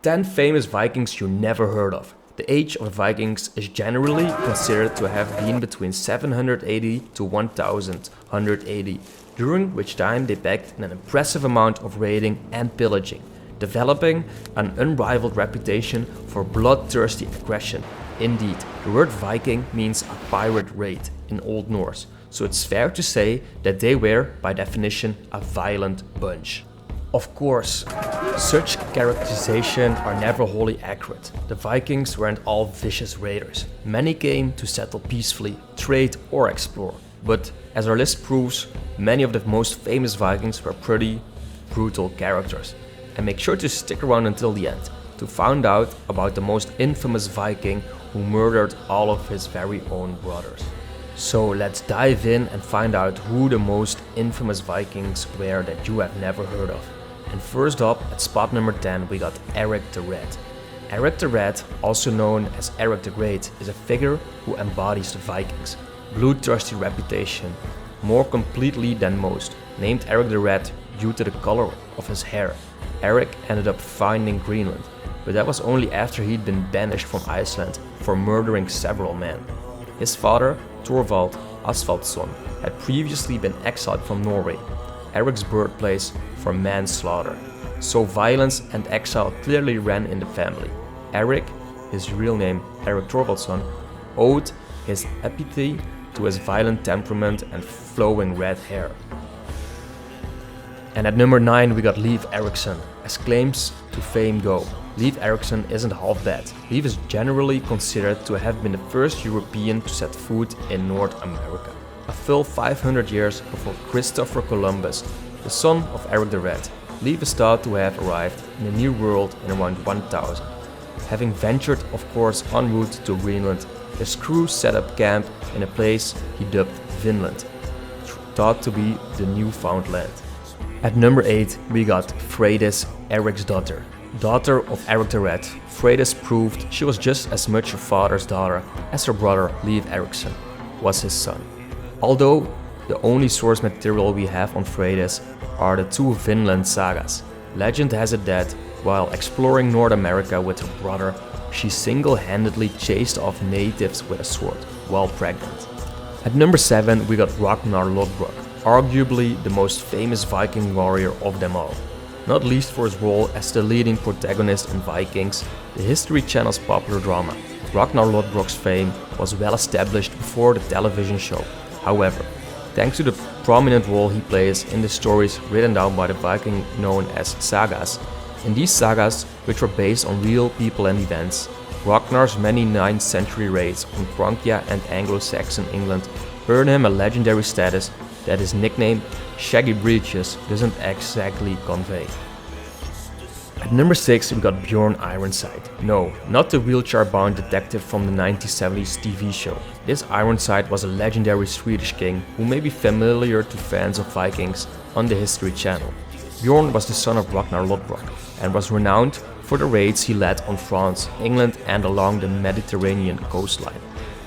10 famous Vikings you never heard of. The age of the Vikings is generally considered to have been between 780 to 1180, during which time they packed an impressive amount of raiding and pillaging, developing an unrivaled reputation for bloodthirsty aggression. Indeed, the word Viking means a pirate raid in Old Norse, so it's fair to say that they were, by definition, a violent bunch. Of course, such characterizations are never wholly accurate. The Vikings weren't all vicious raiders. Many came to settle peacefully, trade or explore. But as our list proves, many of the most famous Vikings were pretty brutal characters. And make sure to stick around until the end to find out about the most infamous Viking who murdered all of his very own brothers. So let's dive in and find out who the most infamous Vikings were that you have never heard of. And first up, at spot number 10, we got Eric the Red. Eric the Red, also known as Eric the Great, is a figure who embodies the Vikings' bloodthirsty reputation more completely than most. Named Eric the Red due to the color of his hair, Eric ended up finding Greenland, but that was only after he'd been banished from Iceland for murdering several men. His father, Thorvald Asvaldsson, had previously been exiled from Norway, Eric's birthplace, for manslaughter. So violence and exile clearly ran in the family. Eric, his real name Eric Thorvaldsson, owed his epithet to his violent temperament and flowing red hair. And at number 9 we got Leif Eriksen. As claims to fame go, Leif Eriksen isn't half bad. Leif is generally considered to have been the first European to set foot in North America. A full 500 years before Christopher Columbus, the son of Eric the Red, Leif is thought to have arrived in the New World in around 1000. Having ventured, of course, en route to Greenland, his crew set up camp in a place he dubbed Vinland, thought to be the Newfoundland. At number 8 we got Freydis, Eric's daughter. Daughter of Eric the Red, Freydis proved she was just as much her father's daughter as her brother Leif Eriksen was his son. Although the only source material we have on Freydis are the two Vinland sagas. Legend has it that, while exploring North America with her brother, she single-handedly chased off natives with a sword, while pregnant. At number 7 we got Ragnar Lothbrok, arguably the most famous Viking warrior of them all. Not least for his role as the leading protagonist in Vikings, the History Channel's popular drama. Ragnar Lothbrok's fame was well established before the television show. However, thanks to the prominent role he plays in the stories written down by the Viking known as sagas, in these sagas, which were based on real people and events, Ragnar's many 9th century raids on Francia and Anglo-Saxon England earned him a legendary status that his nickname Shaggy Breeches doesn't exactly convey. At number 6 we got Bjorn Ironside. No, not the wheelchair-bound detective from the 1970s TV show. This Ironside was a legendary Swedish king who may be familiar to fans of Vikings on the History Channel. Bjorn was the son of Ragnar Lothbrok and was renowned for the raids he led on France, England and along the Mediterranean coastline.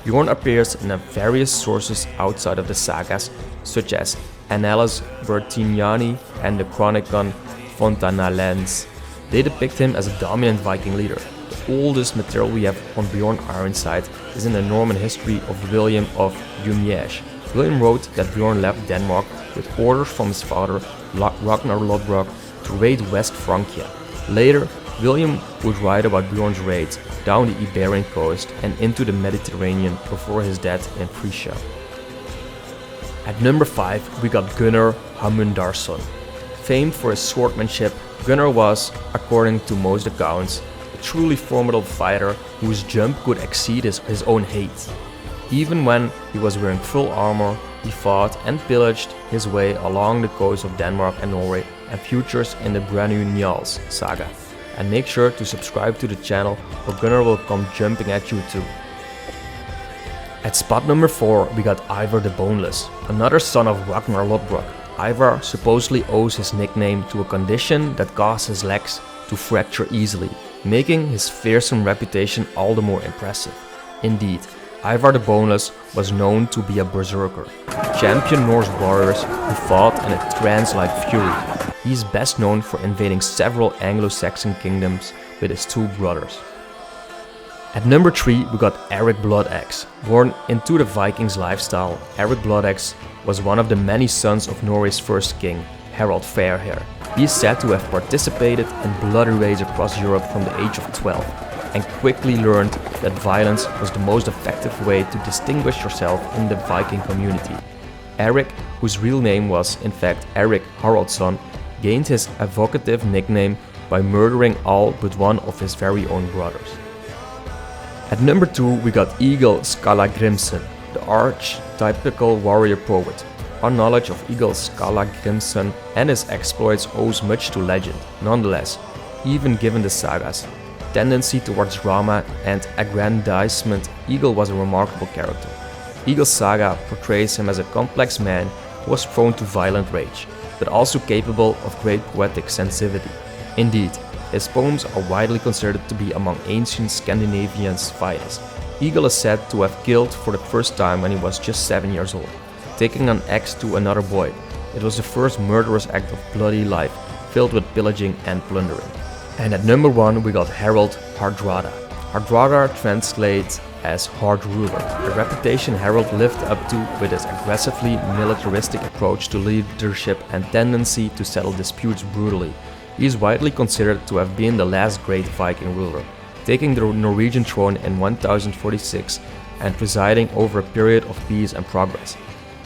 Bjorn appears in various sources outside of the sagas, such as Annales Bertiniani and the Chronicon Fontanalense. They depict him as a dominant Viking leader. The oldest material we have on Bjorn Ironside is in the Norman history of William of Jumièges. William wrote that Bjorn left Denmark with orders from his father Ragnar Lothbrok to raid West Francia. Later, William would write about Bjorn's raids down the Iberian coast and into the Mediterranean before his death in Frisia. At number 5 we got Gunnar Hammundarson. Famed for his swordsmanship, Gunnar was, according to most accounts, a truly formidable fighter whose jump could exceed his own height. Even when he was wearing full armor, he fought and pillaged his way along the coast of Denmark and Norway and features in the Branu Njals saga. And make sure to subscribe to the channel or Gunnar will come jumping at you too. At spot number 4 we got Ivar the Boneless, another son of Ragnar Lothbrok. Ivar supposedly owes his nickname to a condition that caused his legs to fracture easily, making his fearsome reputation all the more impressive. Indeed, Ivar the Boneless was known to be a berserker, champion Norse warriors who fought in a trance-like fury. He is best known for invading several Anglo-Saxon kingdoms with his 2 brothers. At number 3 we got Erik Bloodax. Born into the Vikings lifestyle, Erik Bloodax was one of the many sons of Norway's first king, Harald Hardrada. He is said to have participated in bloody raids across Europe from the age of 12 and quickly learned that violence was the most effective way to distinguish yourself in the Viking community. Erik, whose real name was in fact Erik Haraldsson, gained his evocative nickname by murdering all but one of his very own brothers. At number 2 we got Eagle Scalagrimson, the archetypical warrior poet. Our knowledge of Eagle Scalagrimson and his exploits owes much to legend. Nonetheless, even given the saga's tendency towards drama and aggrandizement, Eagle was a remarkable character. Eagle's saga portrays him as a complex man who was prone to violent rage, but also capable of great poetic sensitivity. Indeed, his poems are widely considered to be among ancient Scandinavians' finest. Eagle is said to have killed for the first time when he was just 7 years old, taking an axe to another boy. It was the first murderous act of bloody life, filled with pillaging and plundering. And at number 1 we got Harald Hardrada. Hardrada translates as hard ruler, a reputation Harald lived up to with his aggressively militaristic approach to leadership and tendency to settle disputes brutally. He is widely considered to have been the last great Viking ruler, taking the Norwegian throne in 1046 and presiding over a period of peace and progress,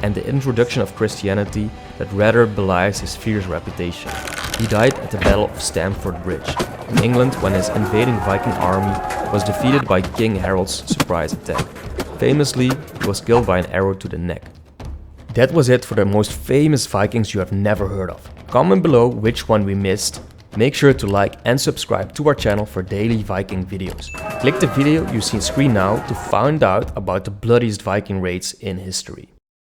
and the introduction of Christianity that rather belies his fierce reputation. He died at the Battle of Stamford Bridge in England when his invading Viking army was defeated by King Harold's surprise attack. Famously, he was killed by an arrow to the neck. That was it for the most famous Vikings you have never heard of. Comment below which one we missed. Make sure to like and subscribe to our channel for daily Viking videos. Click the video you see on screen now to find out about the bloodiest Viking raids in history.